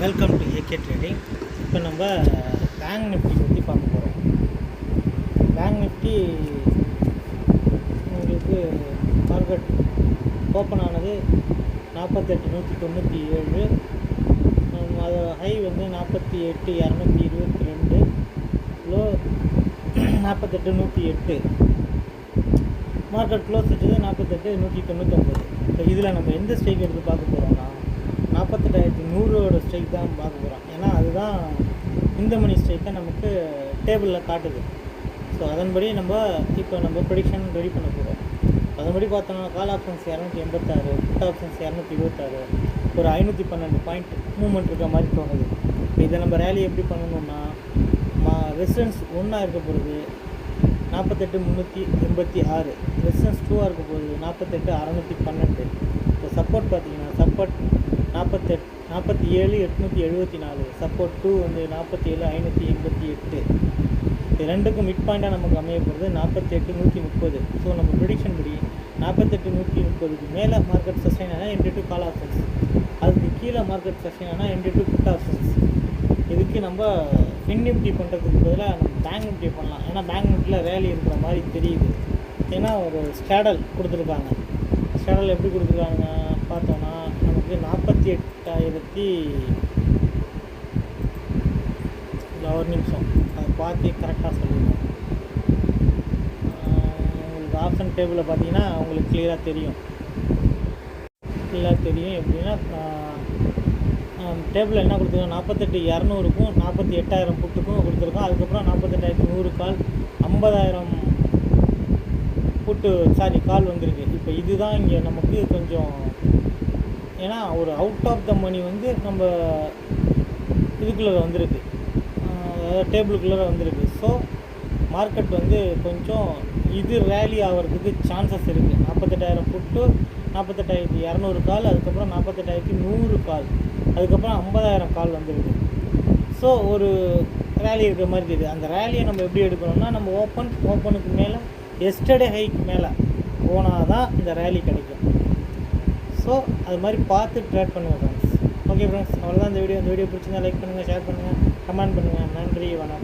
Welcome to AK trading. இப்போ நம்ம bank Nifty பற்றி பார்க்க போகிறோம். பேங்க் நிஃப்டி உங்களுக்கு மார்க்கெட் ஓப்பன் ஆனது 48,197. அது ஹை வந்து 48,222, லோ 48,108. மார்க்கெட் க்ளோஸ் வச்சது 48,199. இப்போ இதில் நம்ம எந்த ஸ்ட்ரைக் எடுத்து பார்க்க போகிறோம்னா 48,100 ஸ்ட்ரைக் தான் பார்க்க போகிறோம். ஏன்னா அதுதான் இந்த மணி ஸ்ட்ரைக்கை நமக்கு டேபிளில் காட்டுது. ஸோ அதன்படி நம்ம ப்ரெடிக்ஷன் ரெடி பண்ண போகிறோம். அதன்படி பார்த்தோம்னா கால் ஆப்ஷன்ஸ் 286, புட் ஆப்ஷன்ஸ் 226, ஒரு 512 பாயிண்ட் மூவ்மெண்ட் இருக்க மாதிரி தோணுது. இப்போ இதை நம்ம ரேலி எப்படி பண்ணணும்னா ரெசிஸ்டன்ஸ் 1 இருக்க போகிறது 48,386, ரெசிஸ்டன்ஸ் 2 இருக்க போகுது 48,612. இப்போ சப்போர்ட் பார்த்தீங்கன்னா சப்போர்ட் 47,874, சப்போர்ட் 2 வந்து 47,588. இது ரெண்டுக்கும் மிட் பாயிண்ட்டாக நமக்கு அமைய போகிறது 48,130. ஸோ நம்ம ப்ரெடிக்ஷன் படி 48,130க்கு மேலே மார்க்கெட் சஸ்டைன் ஆனால் என்டிட்டு கால் ஆப்ஷன்ஸ், அதுக்கு கீழே மார்க்கெட் சஸ்டைன் ஆனால் என்டிட்டு புட் ஆப்ஷன்ஸ். இதுக்கு நம்ம ஃபின் நிஃப்டி பண்ணுறதுக்கு பதிலாக நம்ம பேங்க் நிஃப்டி பண்ணலாம். ஏன்னா பேங்க் நிஃப்டியில் ரேலி இருக்கிற மாதிரி தெரியுது. ஏன்னா ஒரு ஸ்கேடல் கொடுத்துருக்காங்க. ஸ்கேடல் எப்படி கொடுத்துருக்காங்க பார்த்தோன்னா நமக்கு 48,000 ஒரு நிமிஷம் அதை பார்த்து கரெக்டாக சொல்லுங்கள். உங்களுக்கு ஆப்ஷன் டேபிளில் பார்த்தீங்கன்னா உங்களுக்கு கிளியராக தெரியும். எப்படின்னா டேபிளில் என்ன கொடுத்துருக்கோம் 48,200க்கும் 48,000 புட்டுக்கும் கொடுத்துருக்கோம். அதுக்கப்புறம் 48,100 கால் 50,000 கால் வந்திருக்கு. இப்போ இதுதான் இங்கே நமக்கு கொஞ்சம், ஏன்னா ஒரு அவுட் ஆஃப் த மணி வந்து நம்ம இதுக்குள்ளே வந்திருக்கு, டேபிளுக்குள்ளே வந்திருக்கு. ஸோ மார்க்கெட் வந்து கொஞ்சம் இது ரேலி ஆகிறதுக்கு சான்சஸ் இருக்குது. 48,000 புட்டு, 48,200 கால், அதுக்கப்புறம் 48,100 கால், அதுக்கப்புறம் 50,000 கால் வந்திருக்கு. ஸோ ஒரு ரேலி இருக்கிற மாதிரி தெரியுது. அந்த ரேலியை நம்ம எப்படி எடுக்கணும்னா நம்ம ஓப்பனுக்கு மேலே எஸ்டர்டே ஹைக்கு மேலே போனால் தான் இந்த ரேலி கிடைக்கும். ஸோ அது மாதிரி பார்த்து ட்ரேட் பண்ணுங்கள் ஃப்ரெண்ட்ஸ். ஓகே ஃப்ரெண்ட்ஸ், அவ்வளோதான் இந்த வீடியோ. பிடிச்சிருந்தா லைக் பண்ணுங்கள், ஷேர் பண்ணுங்கள், கமெண்ட் பண்ணுங்கள். நன்றி, வணக்கம்.